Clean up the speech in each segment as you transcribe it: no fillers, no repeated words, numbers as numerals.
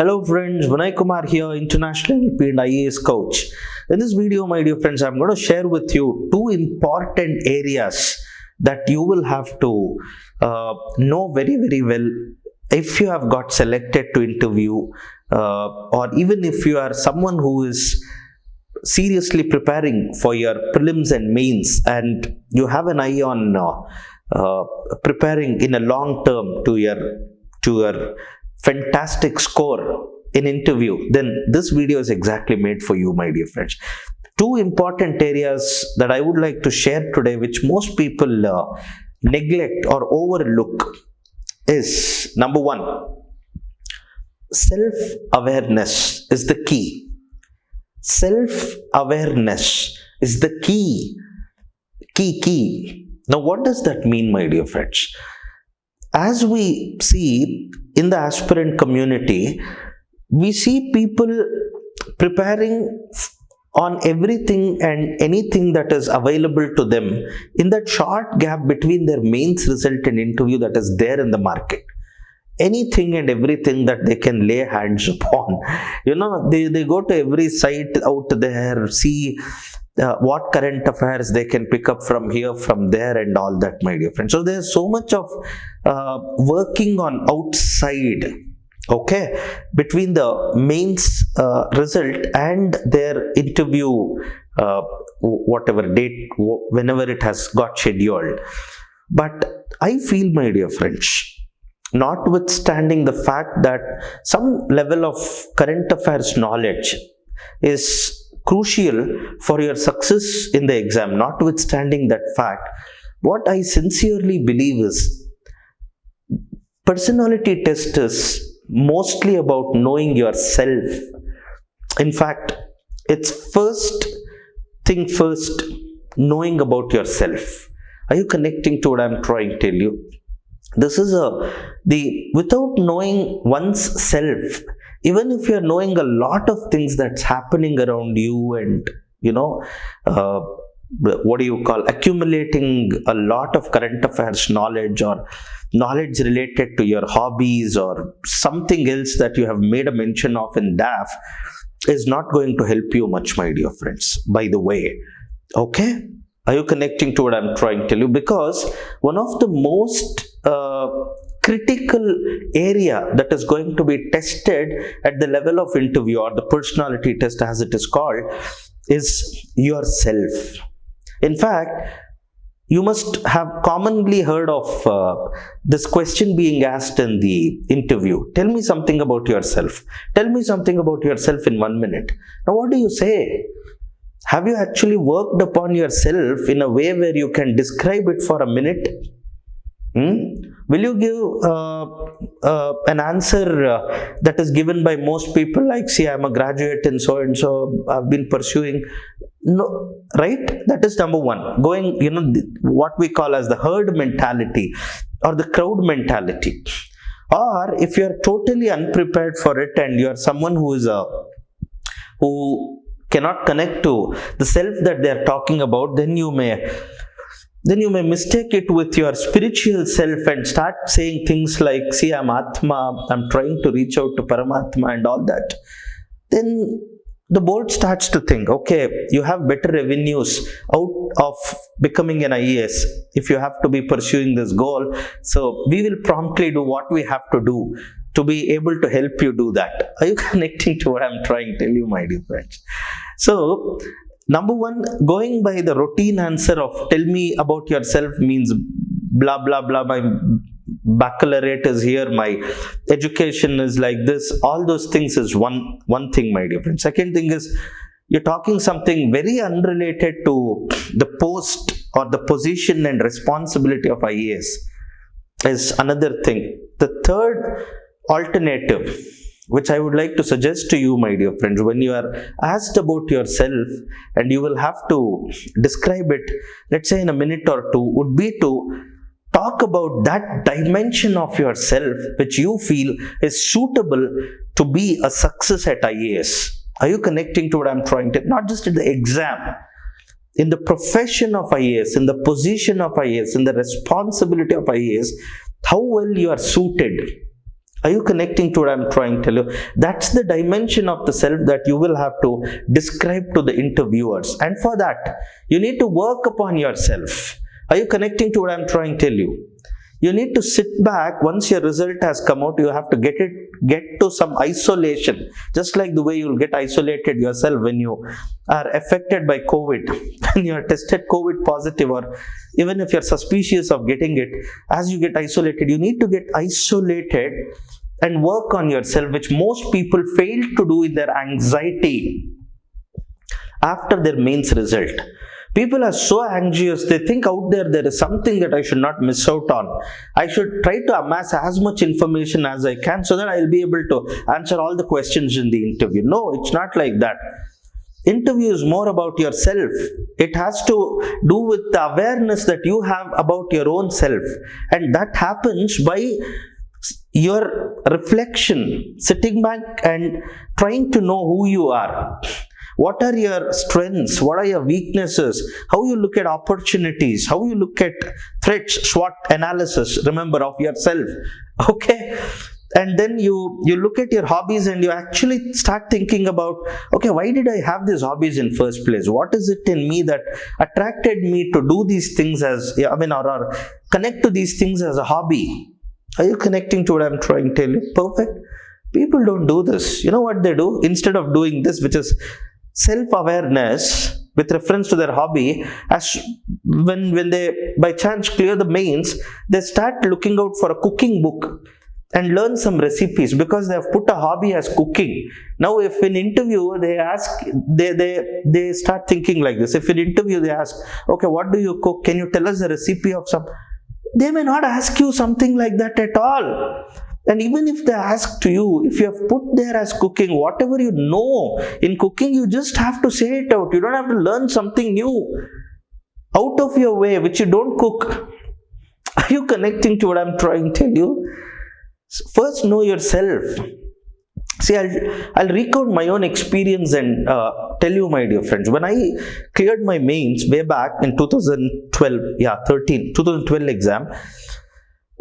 Hello friends, Vinay Kumar here, international and IAS coach. In this video, my dear friends, I'm going to share with you two important areas that you will have to know very, very well if you have got selected to interview or even if you are someone who is seriously preparing for your prelims and mains and you have an eye on preparing in a long term to your fantastic score in interview, then this video is exactly made for you, my dear friends. Two important areas that I would like to share today, which most people neglect or overlook, is number one, self-awareness is the key. Self-awareness is the key. Now, what does that mean, my dear friends? As we see in the aspirant community, we see people preparing on everything and anything that is available to them in that short gap between their mains result and interview that is there in the market. Anything and everything that they can lay hands upon. They go to every site out there, see what current affairs they can pick up from here, from there, and all that, my dear friends. So there's so much of working on outside, between the mains result and their interview, whatever date, whenever it has got scheduled. But I feel, my dear friends, notwithstanding the fact that some level of current affairs knowledge is crucial for your success in the exam, notwithstanding that fact, what I sincerely believe is personality test is mostly about knowing yourself. In fact, it's first thing first, knowing about yourself. Are you connecting to what I'm trying to tell you? This is without knowing one's self, even if you're knowing a lot of things that's happening around you and, accumulating a lot of current affairs knowledge or knowledge related to your hobbies or something else that you have made a mention of in DAF is not going to help you much, my dear friends, by the way. Okay? Are you connecting to what I'm trying to tell you? Because one of the most critical area that is going to be tested at the level of interview, or the personality test as it is called, is yourself. In fact, you must have commonly heard of this question being asked in the interview. Tell me something about yourself. Tell me something about yourself in 1 minute. Now, what do you say? Have you actually worked upon yourself in a way where you can describe it for a minute? Will you give an answer that is given by most people, like, see, I'm a graduate in so and so, I've been pursuing? No, right? That is number one. Going, what we call as the herd mentality or the crowd mentality. Or if you're totally unprepared for it and you're someone who cannot connect to the self that they're talking about, then you may mistake it with your spiritual self and start saying things like, see, I'm Atma, I'm trying to reach out to Paramatma and all that. Then the board starts to think, okay, you have better revenues out of becoming an IAS if you have to be pursuing this goal. So we will promptly do what we have to do to be able to help you do that. Are you connecting to what I'm trying to tell you, my dear friends? So, number one, going by the routine answer of tell me about yourself means blah, blah, blah, my baccalaureate is here, my education is like this, all those things is one thing, my dear friend. Second thing is, you're talking something very unrelated to the post or the position and responsibility of IAS is another thing. The third alternative, which I would like to suggest to you, my dear friends, when you are asked about yourself and you will have to describe it, let's say in a minute or two, would be to talk about that dimension of yourself which you feel is suitable to be a success at IAS. Are you connecting to what I'm trying to? Not just in the exam, in the profession of IAS, in the position of IAS, in the responsibility of IAS, how well you are suited. Are you connecting to what I'm trying to tell you? That's the dimension of the self that you will have to describe to the interviewers. And for that, you need to work upon yourself. Are you connecting to what I'm trying to tell you? You need to sit back. Once your result has come out, you have to get to some isolation. Just like the way you'll get isolated yourself when you are affected by COVID. When you are tested COVID positive, or even if you're suspicious of getting it, as you get isolated, you need to get isolated and work on yourself, which most people fail to do in their anxiety after their mains result. People are so anxious, they think out there is something that I should not miss out on. I should try to amass as much information as I can so that I'll be able to answer all the questions in the interview. No, it's not like that. Interview is more about yourself. It has to do with the awareness that you have about your own self. And that happens by your reflection, sitting back and trying to know who you are. What are your strengths? What are your weaknesses? How you look at opportunities? How you look at threats? SWOT analysis, remember, of yourself. Okay? And then you look at your hobbies and you actually start thinking about, okay, why did I have these hobbies in first place? What is it in me that attracted me to do these things or connect to these things as a hobby? Are you connecting to what I'm trying to tell you? Perfect. People don't do this. You know what they do? Instead of doing this, which is self-awareness with reference to their hobby, as when they by chance clear the mains, they start looking out for a cooking book and learn some recipes because they have put a hobby as cooking. Now if in interview they ask, they start thinking like this. If in interview they ask, okay, what do you cook? Can you tell us a recipe of some? They may not ask you something like that at all. And even if they ask to you, if you have put there as cooking, whatever you know in cooking, you just have to say it out. You don't have to learn something new out of your way, which you don't cook. Are you connecting to what I'm trying to tell you? First, know yourself. See, I'll recount my own experience and tell you, my dear friends. When I cleared my mains way back in 2012 exam,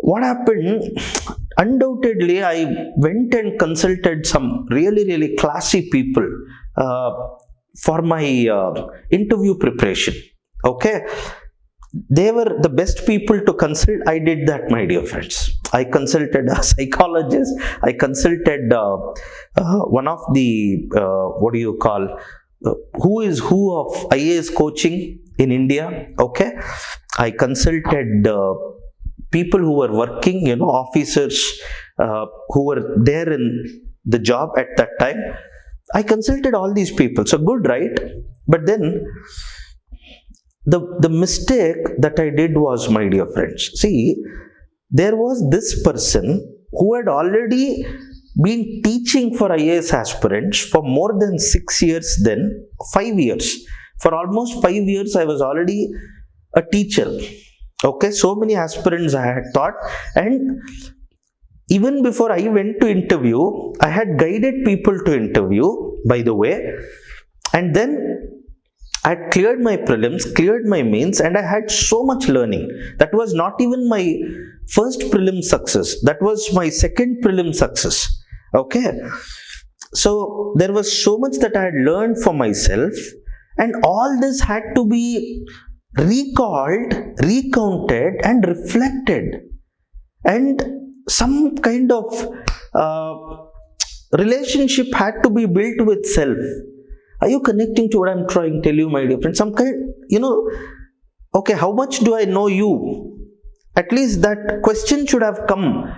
what happened? Undoubtedly, I went and consulted some really, really classy people for my interview preparation. Okay? They were the best people to consult. I did that, my dear friends. I consulted a psychologist. I consulted one of the, who is who of IAS coaching in India. Okay? I consulted people who were working, officers who were there in the job at that time. I consulted all these people. So good, right? But then the mistake that I did was, my dear friends, see, there was this person who had already been teaching for IAS aspirants for more than 6 years, then 5 years. For almost 5 years, I was already a teacher. Okay, so many aspirants I had taught, and even before I went to interview, I had guided people to interview, by the way, and then I had cleared my prelims, cleared my mains, and I had so much learning. That was not even my first prelim success. That was my second prelim success. Okay, so there was so much that I had learned for myself, and all this had to be recalled, recounted, and reflected, and some kind of relationship had to be built with self. Are you connecting to what I'm trying to tell you, my dear friend? Some kind, okay, how much do I know you? At least that question should have come.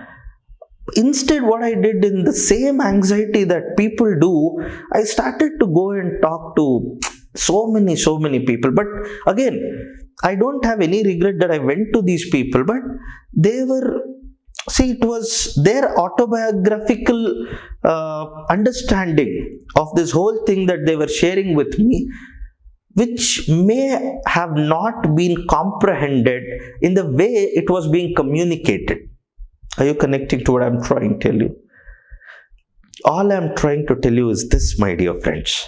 Instead, what I did, in the same anxiety that people do, I started to go and talk to so many people. But again, I don't have any regret that I went to these people, but they were, see, it was their autobiographical understanding of this whole thing that they were sharing with me, which may have not been comprehended in the way it was being communicated. Are you connecting to what I'm trying to tell you? All I'm trying to tell you is this, my dear friends.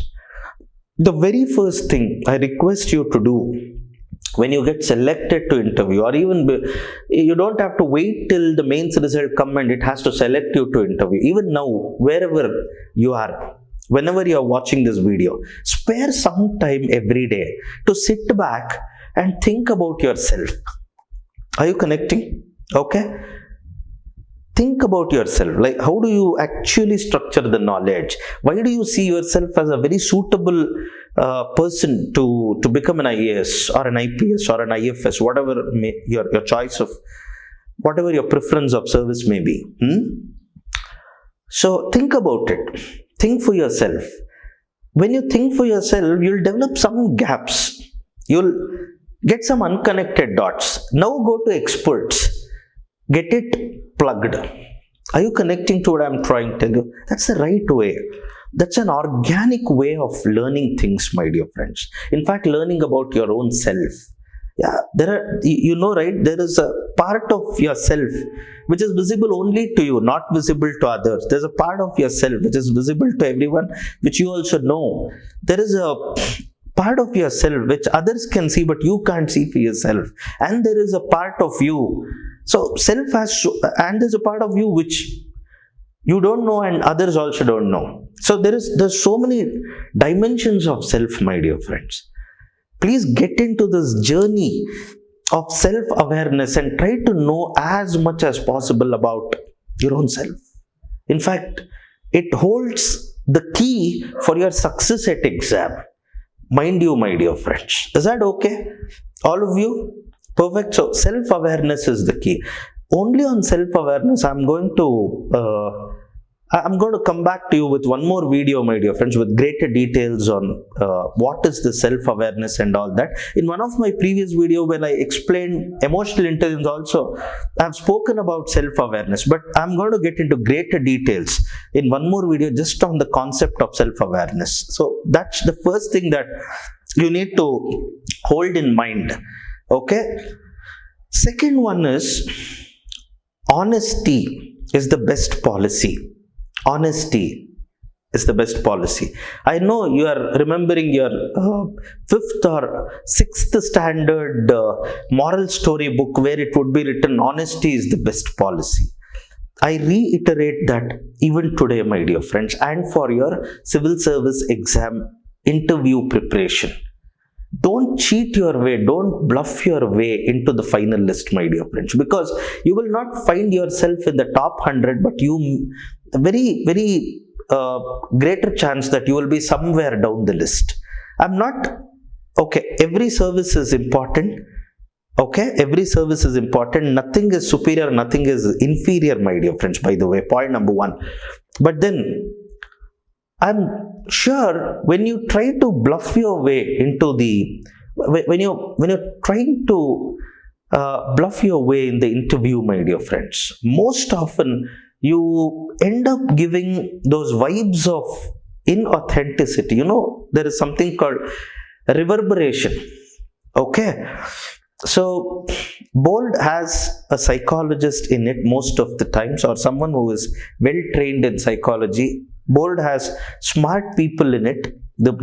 The very first thing I request you to do when you get selected to interview, or even you don't have to wait till the mains result come and it has to select you to interview. Even now, wherever you are, whenever you are watching this video, spare some time every day to sit back and think about yourself. Are you connecting? Okay. Think about yourself. Like, how do you actually structure the knowledge? Why do you see yourself as a very suitable person to become an IAS or an IPS or an IFS, whatever your choice of, whatever your preference of service may be? So think about it. Think for yourself. When you think for yourself, you'll develop some gaps. You'll get some unconnected dots. Now go to experts. Get it plugged. Are you connecting to what I'm trying to tell you? That's the right way. That's an organic way of learning things, my dear friends. In fact, learning about your own self. Yeah, there are, right? There is a part of yourself which is visible only to you, not visible to others. There's a part of yourself which is visible to everyone, which you also know. There is a part of yourself which others can see, but you can't see for yourself. And there is a part of you. So self has, and there's a part of you which you don't know and others also don't know. So there's so many dimensions of self, my dear friends. Please get into this journey of self-awareness and try to know as much as possible about your own self. In fact, it holds the key for your success at exam. Mind you, my dear friends. Is that okay? All of you? Perfect. So self-awareness is the key. Only on self-awareness, I'm going to come back to you with one more video, my dear friends, with greater details on what is the self-awareness and all that. In one of my previous video, when I explained emotional intelligence also, I've spoken about self-awareness, but I'm going to get into greater details in one more video just on the concept of self-awareness. So that's the first thing that you need to hold in mind. Okay. Second one is honesty is the best policy. Honesty is the best policy. I know you are remembering your 5th or 6th standard moral story book where it would be written, honesty is the best policy. I reiterate that even today, my dear friends, and for your civil service exam interview preparation. Don't cheat your way, don't bluff your way into the final list, my dear friends, because you will not find yourself in the top 100, but very, very greater chance that you will be somewhere down the list. Every service is important. Okay, every service is important. Nothing is superior, nothing is inferior, my dear friends, by the way, point number 1. But then, I'm sure when you try to bluff your way into when you're trying to bluff your way in the interview, my dear friends, most often you end up giving those vibes of inauthenticity. There is something called reverberation. Okay. So, Bold has a psychologist in it most of the times, or someone who is well trained in psychology. Bold has smart people in it. The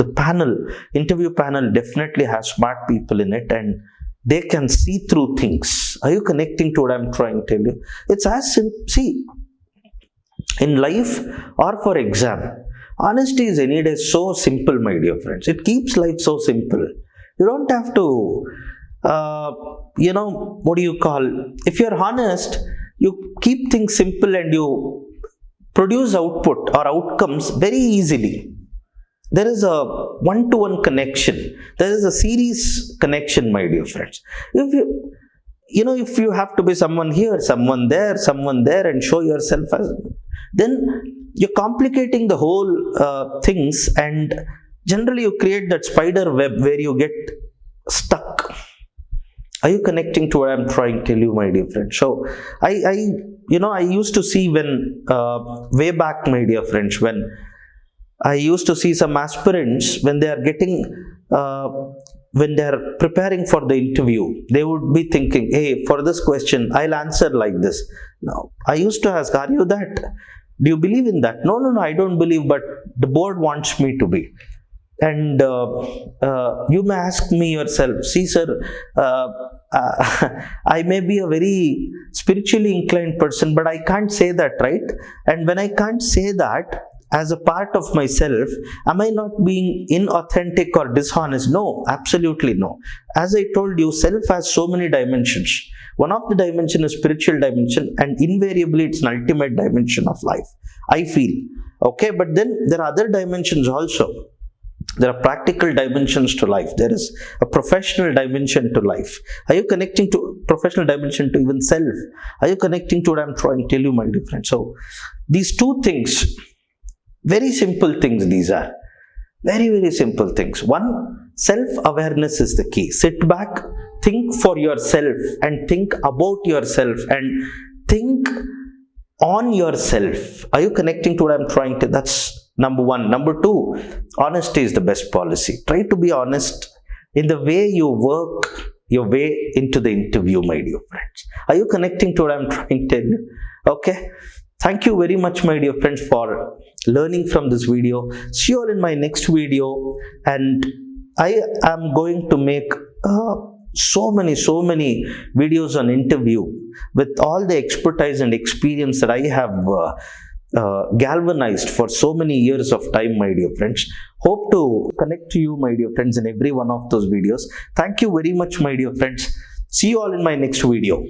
interview panel definitely has smart people in it, and they can see through things. Are you connecting to what I'm trying to tell you? It's as simple. See, in life or for exam, honesty is any day so simple, my dear friends. It keeps life so simple. You don't have to, if you're honest, you keep things simple and you produce output or outcomes very easily. There is a one-to-one connection. There is a series connection, my dear friends. If you have to be someone here, someone there, and show yourself as, then you're complicating the whole things, and generally you create that spider web where you get stuck. Are you connecting to what I'm trying to tell you, my dear friend? So, I used to see when, way back, my dear friends, when I used to see some aspirants, when they are when they are preparing for the interview, they would be thinking, hey, for this question, I'll answer like this. Now, I used to ask, are you that? Do you believe in that? No, I don't believe, but the board wants me to be. And you may ask me yourself, see sir, I may be a very spiritually inclined person, but I can't say that, right? And when I can't say that as a part of myself, am I not being inauthentic or dishonest? No, absolutely no. As I told you, self has so many dimensions. One of the dimension is spiritual dimension, and invariably it's an ultimate dimension of life, I feel. Okay, but then there are other dimensions also. There are practical dimensions to life. There is a professional dimension to life. Are you connecting to professional dimension to even self? Are you connecting to what I'm trying to tell you, my dear friend? So these two things, very simple things these are. Very, very simple things. One, self-awareness is the key. Sit back, think for yourself and think about yourself and think on yourself. Are you connecting to what I'm trying to? That's number one. Number two, honesty is the best policy. Try to be honest in the way you work your way into the interview, my dear friends. Are you connecting to what I'm trying to tell you? Okay. Thank you very much, my dear friends, for learning from this video. See you all in my next video. And I am going to make so many videos on interview with all the expertise and experience that I have galvanized for so many years of time, my dear friends. Hope to connect to you, my dear friends, in every one of those videos. Thank you very much, my dear friends. See you all in my next video.